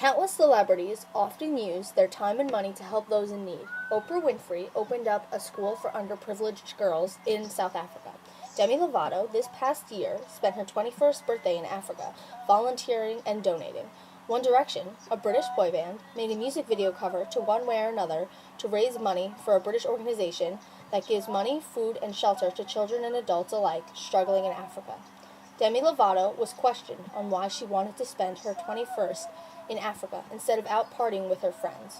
Countless celebrities often use their time and money to help those in need. Oprah Winfrey opened up a school for underprivileged girls in South Africa. Demi Lovato, this past year, spent her 21st birthday in Africa, volunteering and donating. One Direction, a British boy band, made a music video cover to One Way or Another to raise money for a British organization that gives money, food, and shelter to children and adults alike struggling in Africa. Demi Lovato was questioned on why she wanted to spend her 21st in Africa instead of out partying with her friends.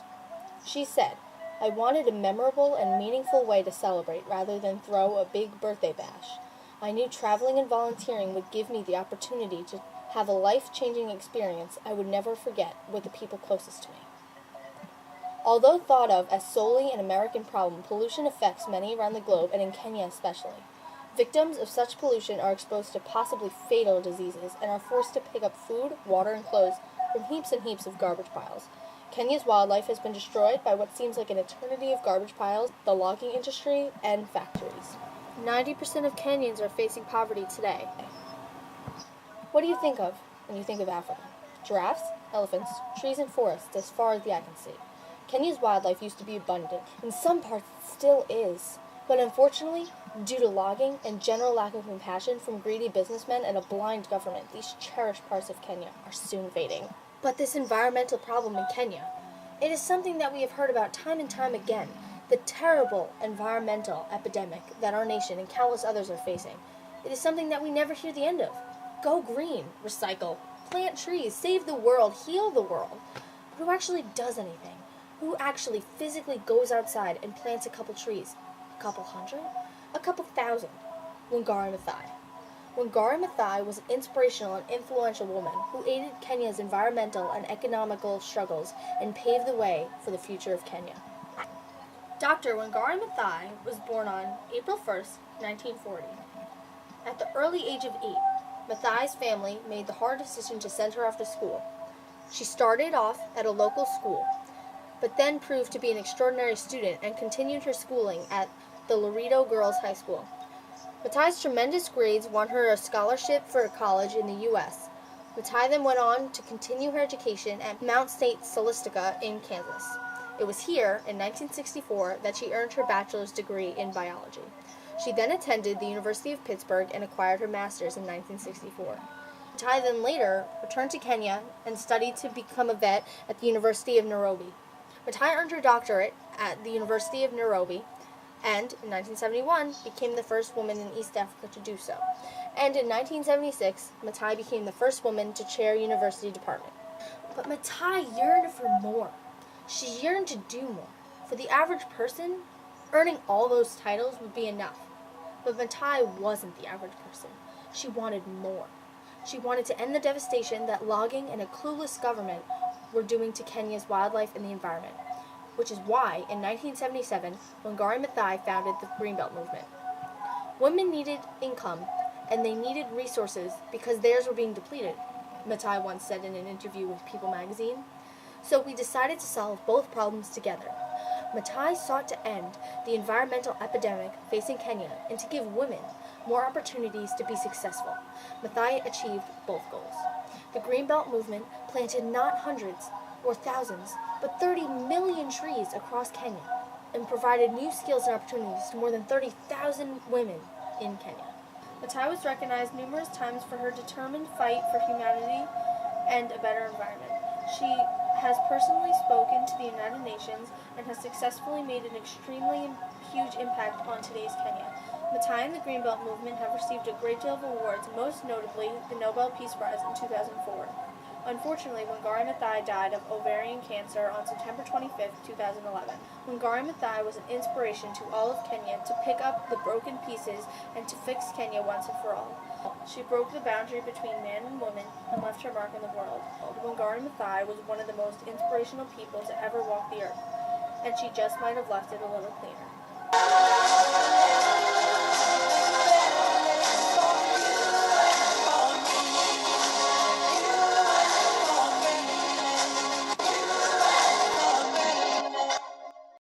She said, "I wanted a memorable and meaningful way to celebrate rather than throw a big birthday bash. I knew traveling and volunteering would give me the opportunity to have a life-changing experience I would never forget with the people closest to me." Although thought of as solely an American problem, pollution affects many around the globe and in Kenya especially. Victims of such pollution are exposed to possibly fatal diseases and are forced to pick up food, water, and clothes from heaps and heaps of garbage piles. Kenya's wildlife has been destroyed by what seems like an eternity of garbage piles, the logging industry, and factories. 90% of Kenyans are facing poverty today. What do you think of when you think of Africa? Giraffes, elephants, trees, and forests as far as the eye can see. Kenya's wildlife used to be abundant. In some parts, it still is. But unfortunately, due to logging and general lack of compassion from greedy businessmen and a blind government, these cherished parts of Kenya are soon fading. But this environmental problem in Kenya, it is something that we have heard about time and time again, the terrible environmental epidemic that our nation and countless others are facing. It is something that we never hear the end of. Go green, recycle, plant trees, save the world, heal the world. But who actually does anything? Who actually physically goes outside and plants a couple trees? A couple hundred? A couple thousand? Wangari Maathai. Wangari Maathai was an inspirational and influential woman who aided Kenya's environmental and economical struggles and paved the way for the future of Kenya. Dr. Wangari Maathai was born on April 1st, 1940. At the early age of 8, Maathai's family made the hard decision to send her off to school. She started off at a local school, but then proved to be an extraordinary student and continued her schooling at the Loreto Girls High School. Maathai's tremendous grades won her a scholarship for college in the U.S. Maathai then went on to continue her education at Mount St. Scholastica in Kansas. It was here, in 1964, that she earned her bachelor's degree in biology. She then attended the University of Pittsburgh and acquired her master's in 1964. Maathai then later returned to Kenya and studied to become a vet at the University of Nairobi. Maathai earned her doctorate at the University of Nairobi and, in 1971, became the first woman in East Africa to do so. And in 1976, Maathai became the first woman to chair a university department. But Maathai yearned for more. She yearned to do more. For the average person, earning all those titles would be enough. But Maathai wasn't the average person. She wanted more. She wanted to end the devastation that logging and a clueless government were doing to Kenya's wildlife and the environment, which is why, in 1977, Wangari Maathai founded the Greenbelt movement. Women needed income, and they needed resources because theirs were being depleted, Maathai once said in an interview with People magazine. So we decided to solve both problems together. Maathai sought to end the environmental epidemic facing Kenya and to give women more opportunities to be successful. Maathai achieved both goals. The Greenbelt movement planted not hundreds or thousands, but 30 million trees across Kenya and provided new skills and opportunities to more than 30,000 women in Kenya. Maathai was recognized numerous times for her determined fight for humanity and a better environment. She has personally spoken to the United Nations and has successfully made an extremely huge impact on today's Kenya. Maathai and the Greenbelt movement have received a great deal of awards, most notably the Nobel Peace Prize in 2004. Unfortunately, Wangari Maathai died of ovarian cancer on September 25, 2011. Wangari Maathai was an inspiration to all of Kenya to pick up the broken pieces and to fix Kenya once and for all. She broke the boundary between man and woman and left her mark on the world. Wangari Maathai was one of the most inspirational people to ever walk the earth, and she just might have left it a little cleaner.